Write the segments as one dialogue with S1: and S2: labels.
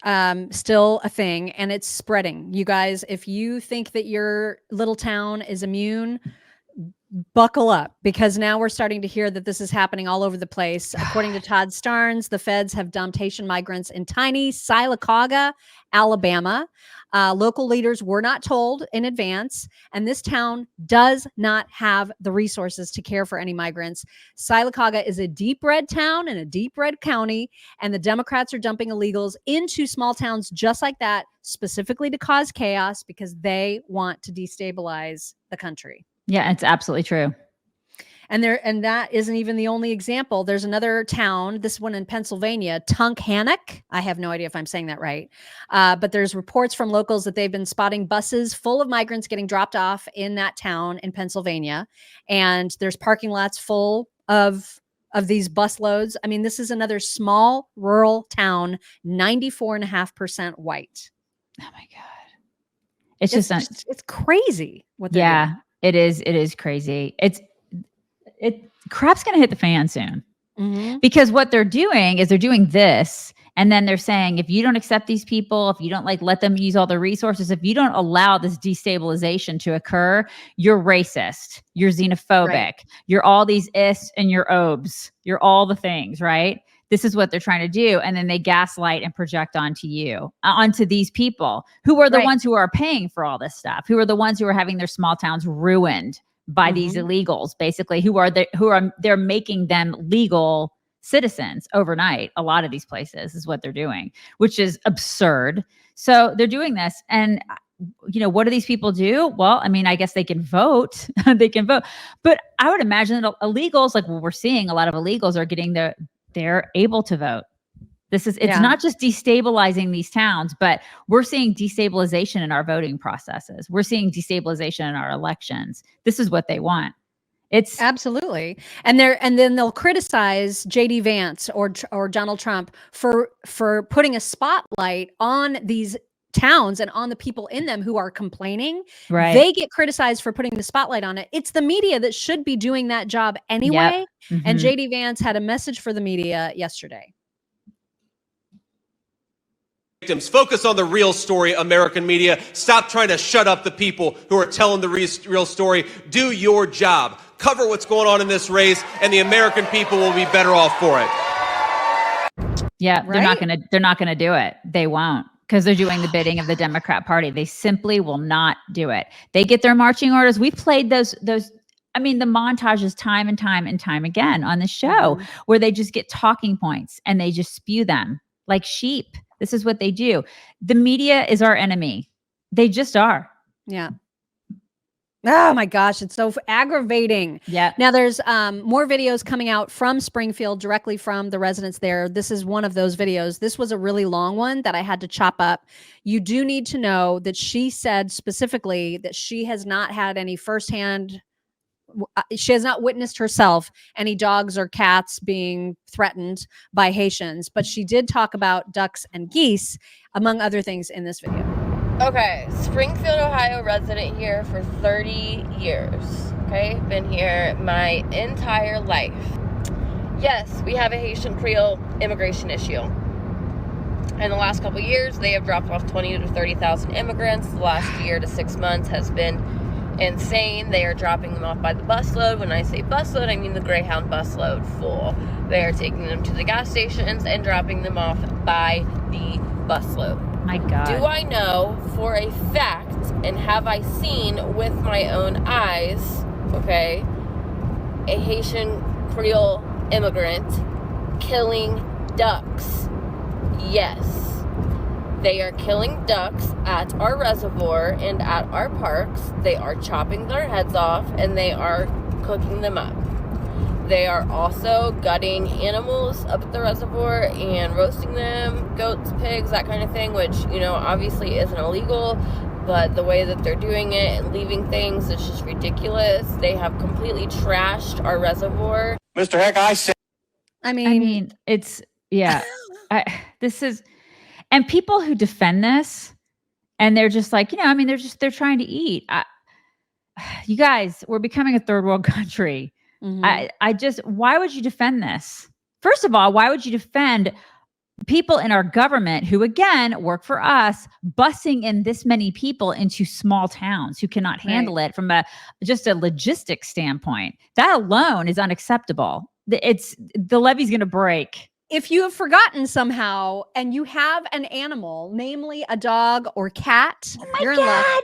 S1: wild. Still a thing, and it's spreading. You guys, if you think that your little town is immune, buckle up, because now we're starting to hear that this is happening all over the place. According to Todd Starnes, the feds have dumped Haitian migrants in tiny Sylacauga, Alabama. Local leaders were not told in advance, and this town does not have the resources to care for any migrants. Sylacauga is a deep red town in a deep red county, and the Democrats are dumping illegals into small towns just like that, specifically to cause chaos because they want to destabilize the country.
S2: Yeah, it's absolutely true.
S1: And that isn't even the only example. There's another town, this one in Pennsylvania, Tunkhannock. I have no idea if I'm saying that right. But there's reports from locals that they've been spotting buses full of migrants getting dropped off in that town in Pennsylvania. And there's parking lots full of these bus loads. I mean, this is another small rural town, 94.5% white.
S2: Oh my God. It's
S1: crazy what they're doing.
S2: It is crazy. Crap's going to hit the fan soon. Mm-hmm. Because what they're doing is they're doing this, and then they're saying, if you don't accept these people, if you don't let them use all the resources, if you don't allow this destabilization to occur, you're racist, you're xenophobic, right. You're all these ists and you're obes, you're all the things, right? This is what they're trying to do. And then they gaslight and project onto you, onto these people who are the ones who are paying for all this stuff, who are the ones who are having their small towns ruined by these illegals, basically, they're making them legal citizens overnight. A lot of these places is what they're doing, which is absurd. So they're doing this. And, what do these people do? Well, I mean, I guess they can vote. They can vote. But I would imagine that illegals, like what we're seeing, a lot of illegals are getting they're able to vote. It's not just destabilizing these towns, but we're seeing destabilization in our voting processes. We're seeing destabilization in our elections. This is what they want. It's
S1: absolutely. And then they'll criticize JD Vance or Donald Trump for putting a spotlight on these towns and on the people in them who are complaining.
S2: Right.
S1: They get criticized for putting the spotlight on it. It's the media that should be doing that job anyway. Yep. Mm-hmm. And JD Vance had a message for the media yesterday.
S3: Victims, focus on the real story, American media. Stop trying to shut up the people who are telling the real story. Do your job. Cover what's going on in this race, and the American people will be better off for it.
S2: Yeah, right? They're not gonna do it. They won't, because they're doing the bidding of the Democrat Party. They simply will not do it. They get their marching orders. We've played those. I mean, the montages time and time again on the show, where they just get talking points and they just spew them like sheep. This is what they do. The media is our enemy. They just are.
S1: Yeah. Oh my gosh, it's so aggravating.
S2: Yeah.
S1: Now there's more videos coming out from Springfield, directly from the residents there. This is one of those videos. This was a really long one that I had to chop up. You do need to know that she said specifically that she has not had any firsthand, she has not witnessed herself any dogs or cats being threatened by Haitians, but she did talk about ducks and geese, among other things, in this video.
S4: Okay, Springfield, Ohio resident here for 30 years. Okay, been here my entire life. Yes, we have a Haitian Creole immigration issue. In the last couple of years, they have dropped off 20 to 30,000 immigrants. The last year to 6 months has been insane. They are dropping them off by the busload. When I say busload, I mean the Greyhound busload full. They are taking them to the gas stations and dropping them off by the busload.
S2: My God.
S4: Do I know for a fact, and have I seen with my own eyes, okay, a Haitian Creole immigrant killing ducks? Yes. They are killing ducks at our reservoir and at our parks. They are chopping their heads off and they are cooking them up. They are also gutting animals up at the reservoir and roasting them, goats, pigs, that kind of thing, which, obviously isn't illegal, but the way that they're doing it and leaving things is just ridiculous. They have completely trashed our reservoir.
S3: Mr. Heck,
S2: I mean, it's, yeah, this is... And people who defend this, and they're just like, they're trying to eat. You guys, we're becoming a third world country. Mm-hmm. Why would you defend this? First of all, why would you defend people in our government who, again, work for us, busing in this many people into small towns who cannot handle it from just a logistics standpoint. That alone is unacceptable. The levee's going to break.
S1: If you have forgotten somehow and you have an animal, namely a dog or cat, you're in luck,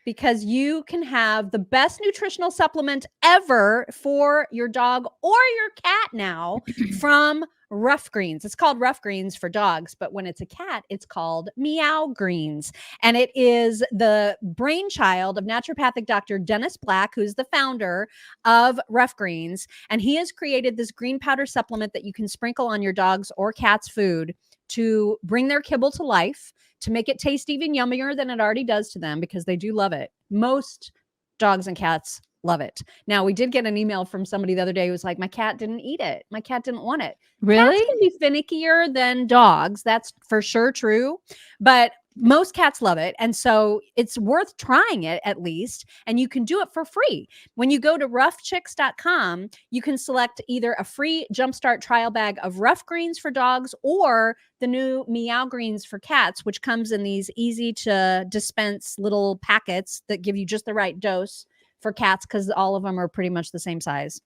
S1: because you can have the best nutritional supplement ever for your dog or your cat now from Rough Greens. It's called Rough Greens for dogs, but when it's a cat, it's called Meow Greens. And it is the brainchild of naturopathic Dr. Dennis Black, who's the founder of Rough Greens. And he has created this green powder supplement that you can sprinkle on your dog's or cat's food to bring their kibble to life, to make it taste even yummier than it already does to them, because they do love it. Most dogs and cats love it. Now, we did get an email from somebody the other day who was like, my cat didn't eat it. My cat didn't want it.
S2: Really?
S1: Cats can be finickier than dogs. That's for sure true. But most cats love it. And so it's worth trying it at least. And you can do it for free. When you go to roughchicks.com, you can select either a free Jumpstart trial bag of Rough Greens for dogs or the new Meow Greens for cats, which comes in these easy to dispense little packets that give you just the right dose for cats, because all of them are pretty much the same size.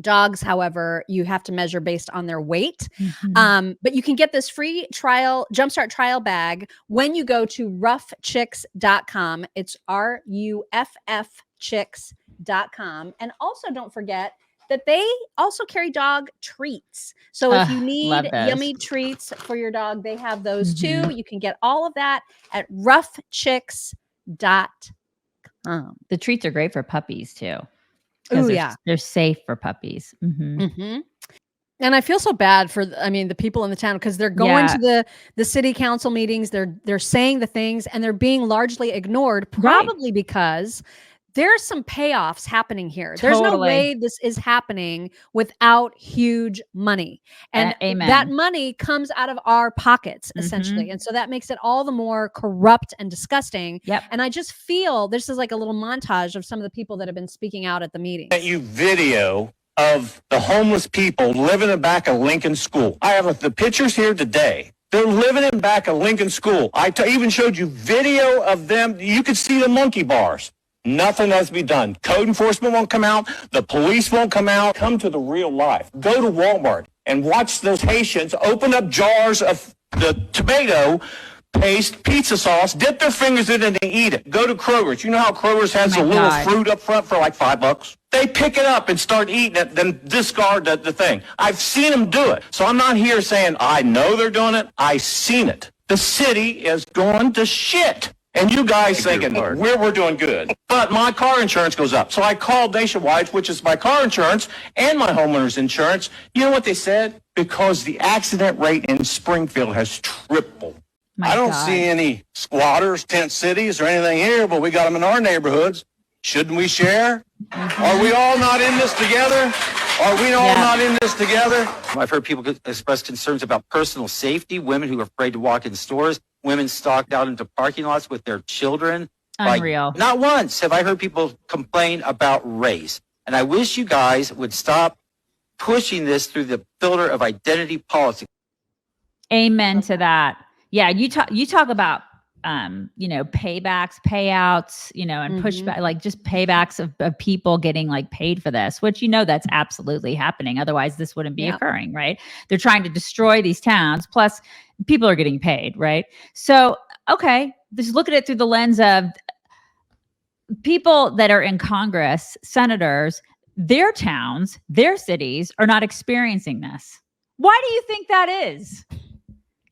S1: Dogs, however, you have to measure based on their weight. But you can get this free Jumpstart trial bag when you go to roughchicks.com. It's RUFF chicks.com. And also don't forget that they also carry dog treats. So if you need yummy treats for your dog, they have those too. You can get all of that at roughchicks.com.
S2: The treats are great for puppies too.
S1: Oh, yeah.
S2: They're safe for puppies.
S1: And I feel so bad for, the people in the town, because they're going to the city council meetings. They're saying the things and they're being largely ignored, probably because there's some payoffs happening here. There's no way this is happening without huge money. And that money comes out of our pockets, essentially. And so that makes it all the more corrupt and disgusting. And I just feel this is like a little montage of some of the people that have been speaking out at the meeting.
S5: You video of the homeless people living in the back of Lincoln School. I have the pictures here today. They're living in the back of Lincoln School. I even showed you video of them. You could see the monkey bars. Nothing has to be done. Code enforcement won't come out. The police won't come out. Come to the real life. Go to Walmart and watch those Haitians open up jars of the tomato paste, pizza sauce, dip their fingers in it and eat it. Go to Kroger's. You know how Kroger's has a little fruit up front for like $5? They pick it up and start eating it, then discard the thing. I've seen them do it. So I'm not here saying I know they're doing it. I've seen it. The city is going to shit. And you guys thinking we're doing good. But my car insurance goes up. So I called Nationwide, which is my car insurance and my homeowner's insurance. You know what they said? Because the accident rate in Springfield has tripled. I don't see any squatters, tent cities, or anything here, but we got them in our neighborhoods. Shouldn't we share? Are we all not in this together? Are we all not in this together?
S6: I've heard people express concerns about personal safety, women who are afraid to walk in stores, women stalked out into parking lots with their children.
S2: Unreal.
S6: Not once have I heard people complain about race. And I wish you guys would stop pushing this through the filter of identity politics.
S2: Amen to that. Yeah, you talk about paybacks, payouts, and pushback, like just paybacks of people getting like paid for this, which that's absolutely happening. Otherwise, this wouldn't be occurring, right? They're trying to destroy these towns. Plus, people are getting paid, right? So, okay, just look at it through the lens of people that are in Congress, senators, their towns, their cities are not experiencing this. Why do you think that is?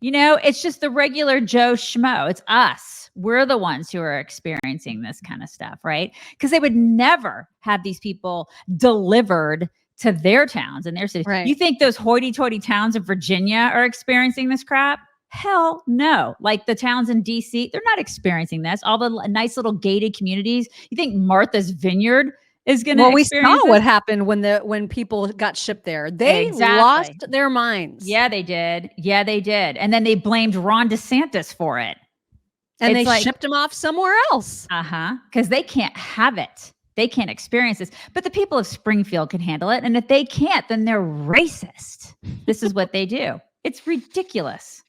S2: It's just the regular Joe Schmo. It's us. We're the ones who are experiencing this kind of stuff, right? Because they would never have these people delivered to their towns and their cities. Right. You think those hoity-toity towns of Virginia are experiencing this crap? Hell no. Like the towns in DC, they're not experiencing this. All the nice little gated communities. You think Martha's Vineyard is going to experience
S1: we saw what happened when people got shipped there. They lost their minds.
S2: Yeah, they did. And then they blamed Ron DeSantis for it.
S1: And they shipped him off somewhere else.
S2: Because they can't have it. They can't experience this. But the people of Springfield can handle it. And if they can't, then they're racist. This is what they do. It's ridiculous.